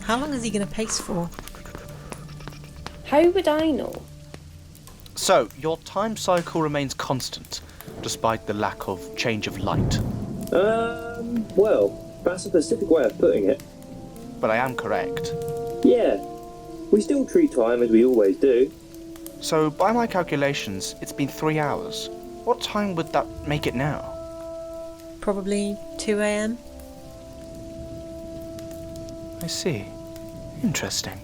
How long is he going to pace for? How would I know? So, your time cycle remains constant, despite the lack of change of light. Well, that's a specific way of putting it. But I am correct. Yeah, we still treat time as we always do. So, by my calculations, it's been 3 hours. What time would that make it now? Probably 2 a.m. I see. Interesting.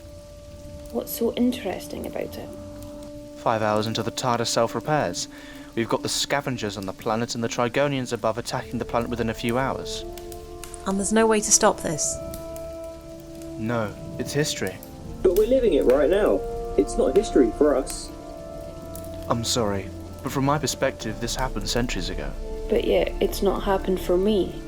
What's so interesting about it? 5 hours until the TARDIS self-repairs. We've got the Scavengers on the planet and the Trigonians above attacking the planet within a few hours. And there's no way to stop this. No, it's history. But we're living it right now. It's not history for us. I'm sorry, but from my perspective, this happened centuries ago. But yet, it's not happened for me.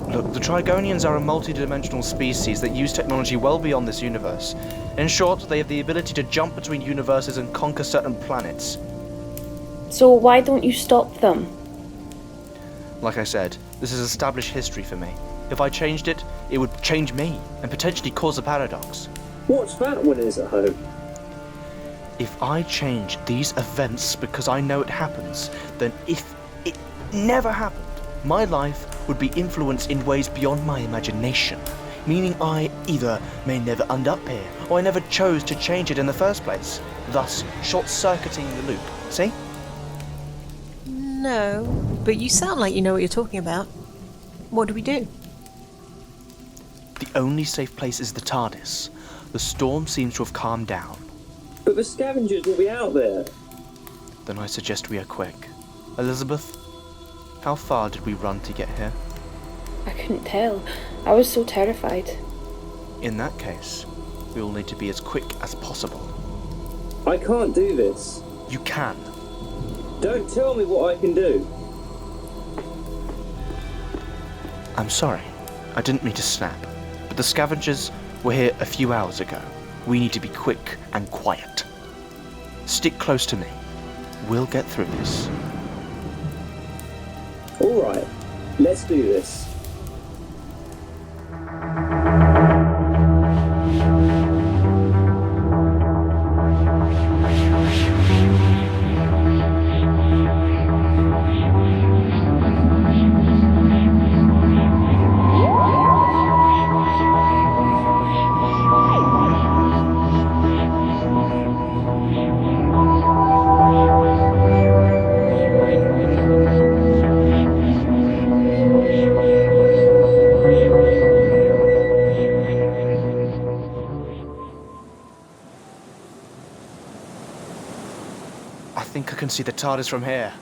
Look, the Trigonians are a multi-dimensional species that use technology well beyond this universe. In short, they have the ability to jump between universes and conquer certain planets. So why don't you stop them? Like I said, this is established history for me. If I changed it, it would change me, and potentially cause a paradox. What's that when it's at home? If I change these events because I know it happens, then if it never happened, my life would be influenced in ways beyond my imagination, meaning I either may never end up here, or I never chose to change it in the first place, thus short-circuiting the loop. See? No, but you sound like you know what you're talking about. What do we do? The only safe place is the TARDIS. The storm seems to have calmed down. But the Scavengers will be out there. Then I suggest we are quick. Elisabeth, how far did we run to get here? I couldn't tell. I was so terrified. In that case, we will need to be as quick as possible. I can't do this. You can. Don't tell me what I can do. I'm sorry. I didn't mean to snap. But the Scavengers were here a few hours ago. We need to be quick and quiet. Stick close to me. We'll get through this. Alright, let's do this. I think I can see the TARDIS from here.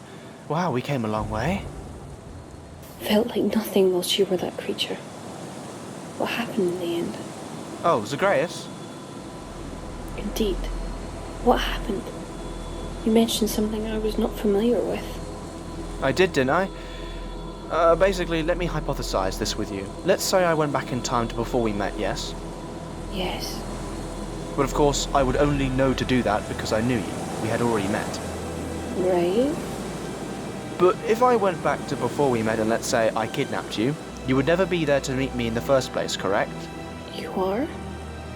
Wow, we came a long way. Felt like nothing whilst you were that creature. What happened in the end? Oh, Zagreus? Indeed. What happened? You mentioned something I was not familiar with. I did, didn't I? Basically, let me hypothesize this with you. Let's say I went back in time to before we met, yes? Yes. But of course, I would only know to do that because I knew you. We had already met. Right? But if I went back to before we met and let's say I kidnapped you, you would never be there to meet me in the first place, correct? You are?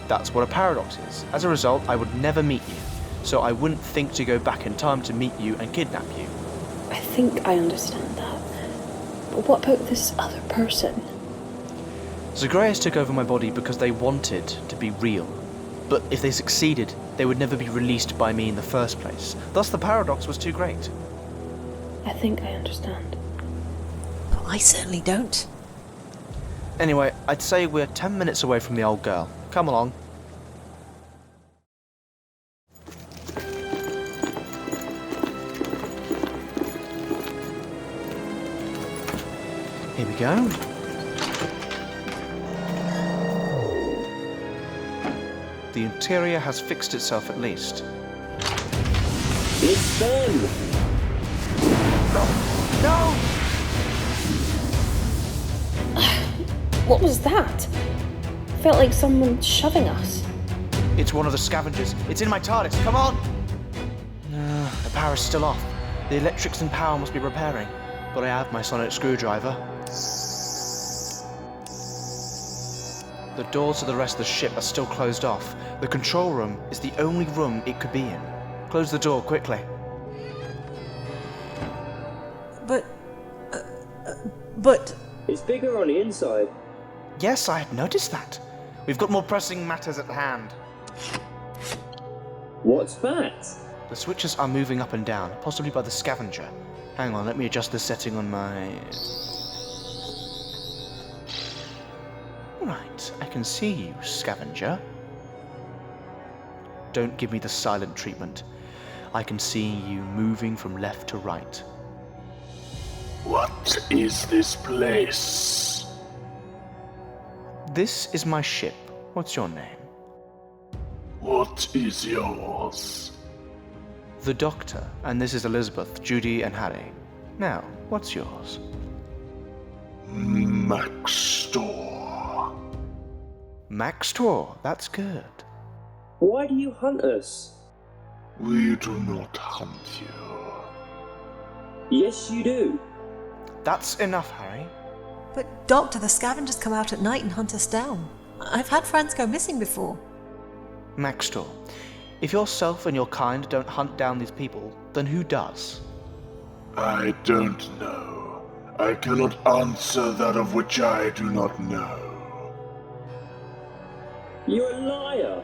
That's what a paradox is. As a result, I would never meet you. So I wouldn't think to go back in time to meet you and kidnap you. I think I understand that. But what about this other person? Zagreus took over my body because they wanted to be real. But if they succeeded, they would never be released by me in the first place. Thus the paradox was too great. I think I understand. Well, I certainly don't. Anyway, I'd say we're 10 minutes away from the old girl. Come along. Here we go. The interior has fixed itself at least. It's them! No! What was that? Felt like someone shoving us. It's one of the Scavengers. It's in my TARDIS. Come on! The power's still off. The electrics and power must be repairing. But I have my sonic screwdriver. The doors to the rest of the ship are still closed off. The control room is the only room it could be in. Close the door, quickly. But... It's bigger on the inside. Yes, I had noticed that. We've got more pressing matters at hand. What's that? The switches are moving up and down, possibly by the Scavenger. Hang on, let me adjust the setting on my... Right, I can see you, Scavenger. Don't give me the silent treatment. I can see you moving from left to right. What is this place? This is my ship. What's your name? What is yours? The Doctor, and this is Elisabeth, Judy, and Harry. Now, what's yours? Maxtor. Maxtor, that's good. Why do you hunt us? We do not hunt you. Yes, you do. That's enough, Harry. But, Doctor, the Scavengers come out at night and hunt us down. I've had friends go missing before. Maxtor, if yourself and your kind don't hunt down these people, then who does? I don't know. I cannot answer that of which I do not know. You're a liar.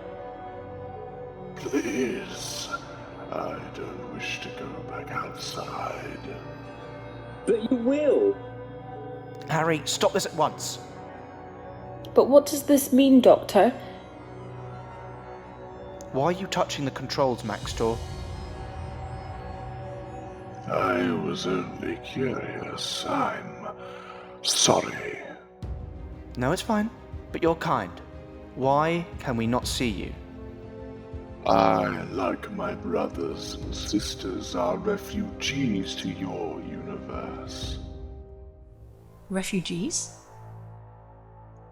Please, I don't wish to go back outside. But you will. Harry, stop this at once. But what does this mean, Doctor? Why are you touching the controls, Maxtor? I was only curious. I'm sorry. No, it's fine. But you're kind. Why can we not see you? I, like my brothers and sisters, are refugees to your universe. Refugees?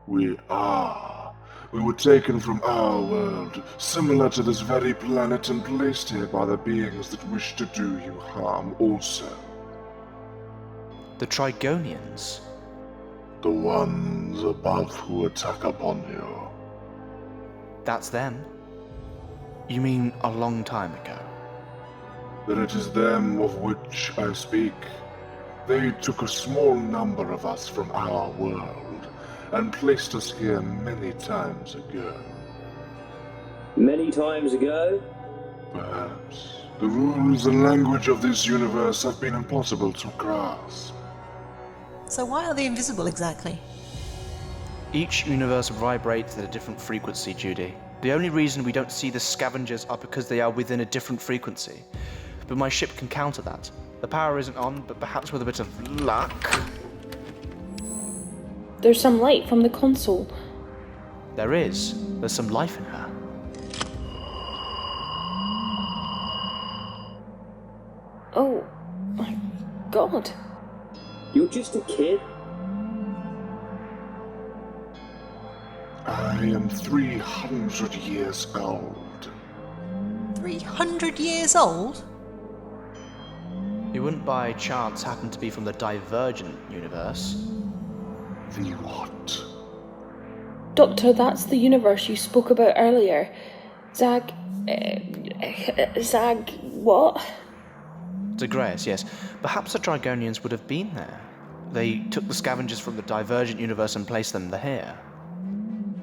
We are. We were taken from our world, similar to this very planet, and placed here by the beings that wish to do you harm also. The Trigonians? The ones above who attack upon you. That's them. You mean a long time ago? Then it is them of which I speak. They took a small number of us from our world and placed us here many times ago. Many times ago? Perhaps. The rules and language of this universe have been impossible to grasp. So why are they invisible exactly? Each universe vibrates at a different frequency, Judy. The only reason we don't see the Scavengers are because they are within a different frequency. But my ship can counter that. The power isn't on, but perhaps with a bit of luck... There's some light from the console. There is. There's some life in her. Oh my god. You're just a kid. I am 300 years old. 300 years old? You wouldn't by chance happen to be from the Divergent universe? The what? Doctor, that's the universe you spoke about earlier. Zag what? Zagreus, yes. Perhaps the Trigonians would have been there. They took the Scavengers from the Divergent universe and placed them here.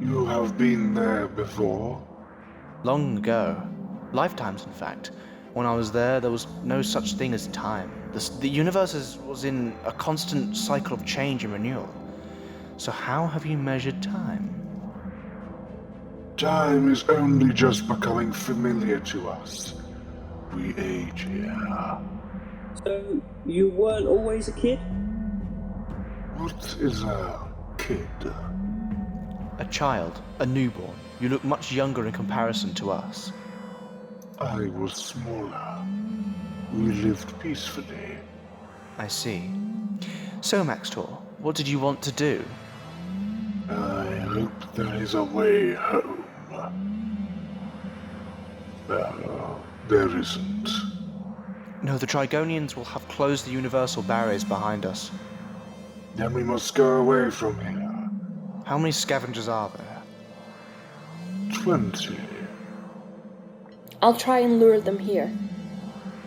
You have been there before? Long ago. Lifetimes, in fact. When I was there was no such thing as time. The universe was in a constant cycle of change and renewal. So how have you measured time? Time is only just becoming familiar to us. We age here. So, you weren't always a kid? What is a kid? A child, a newborn. You look much younger in comparison to us. I was smaller. We lived peacefully. I see. So, Maxtor, what did you want to do? I hope there is a way home. There isn't. No, the Trigonians will have closed the universal barriers behind us. Then we must go away from here. How many Scavengers are there? 20. I'll try and lure them here.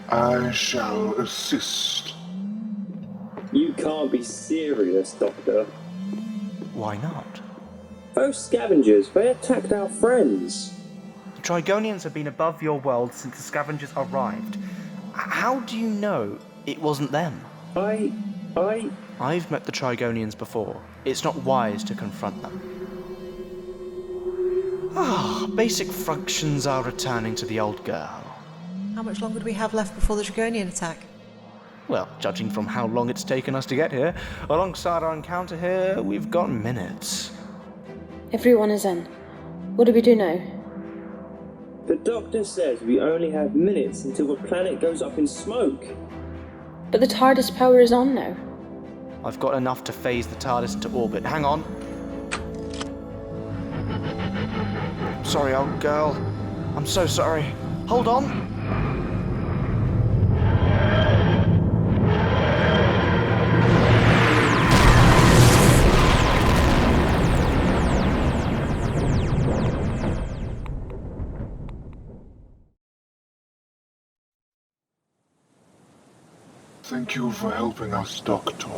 I shall assist. You can't be serious, Doctor. Why not? Those scavengers, they attacked our friends. The Trigonians have been above your world since the Scavengers arrived. How do you know it wasn't them? I've met the Trigonians before. It's not wise to confront them. Basic functions are returning to the old girl. How much longer do we have left before the Dragonian attack? Well, judging from how long it's taken us to get here, alongside our encounter here, we've got minutes. Everyone is in. What do we do now? The Doctor says we only have minutes until the planet goes up in smoke. But the TARDIS power is on now. I've got enough to phase the TARDIS into orbit. Hang on. Sorry, old girl. I'm so sorry. Hold on. Thank you for helping us, Doctor.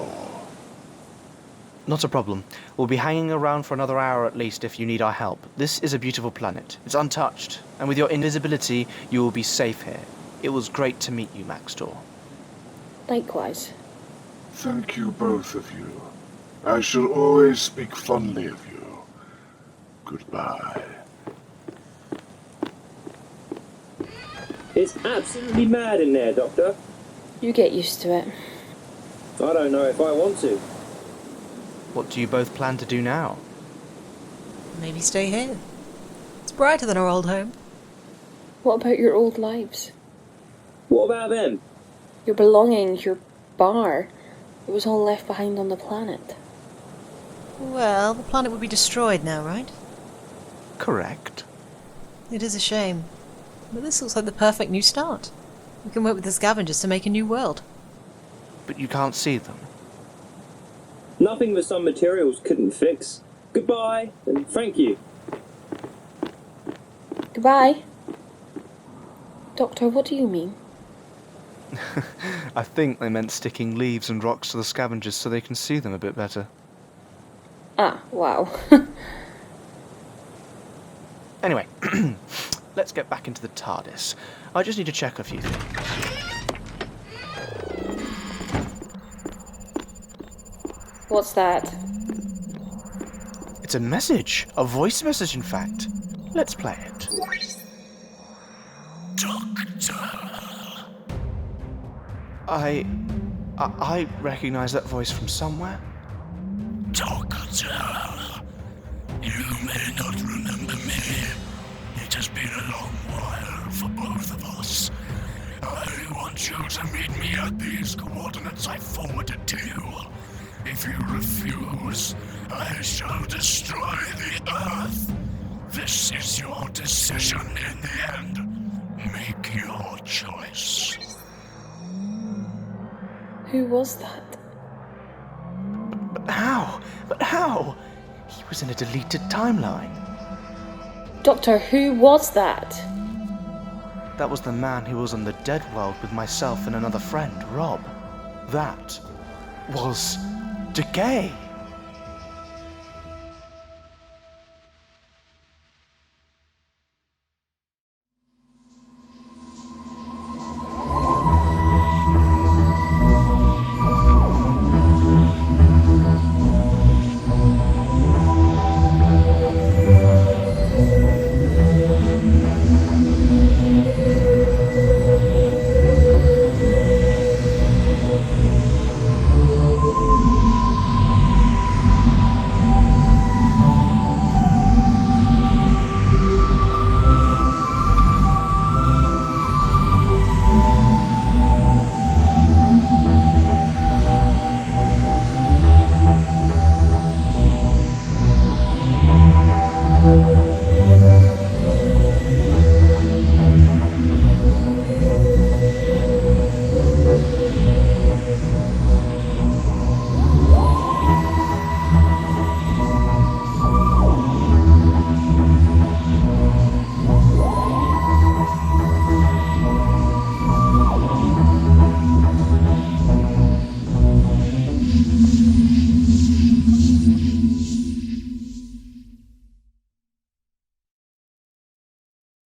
Not a problem. We'll be hanging around for another hour at least if you need our help. This is a beautiful planet. It's untouched, and with your invisibility, you will be safe here. It was great to meet you, Maxtor. Likewise. Thank you, both of you. I shall always speak fondly of you. Goodbye. It's absolutely mad in there, Doctor. You get used to it. I don't know if I want to. What do you both plan to do now? Maybe stay here. It's brighter than our old home. What about your old lives? What about them? Your belongings, your bar. It was all left behind on the planet. Well, the planet would be destroyed now, right? Correct. It is a shame. But this looks like the perfect new start. We can work with the Scavengers to make a new world. But you can't see them. Nothing that some materials couldn't fix. Goodbye, and thank you. Goodbye. Doctor, what do you mean? I think they meant sticking leaves and rocks to the Scavengers so they can see them a bit better. Ah, wow. Anyway, let's get back into the TARDIS. I just need to check a few things. What's that? It's a message. A voice message, in fact. Let's play it. Doctor. I recognize that voice from somewhere. Doctor. You may not remember me. It has been a long while for both of us. I want you to meet me at these coordinates I forwarded to you. If you refuse, I shall destroy the Earth. This is your decision in the end. Make your choice. Who was that? But how? But how? He was in a deleted timeline. Doctor, who was that? That was the man who was on the dead world with myself and another friend, Rob. That was Decay.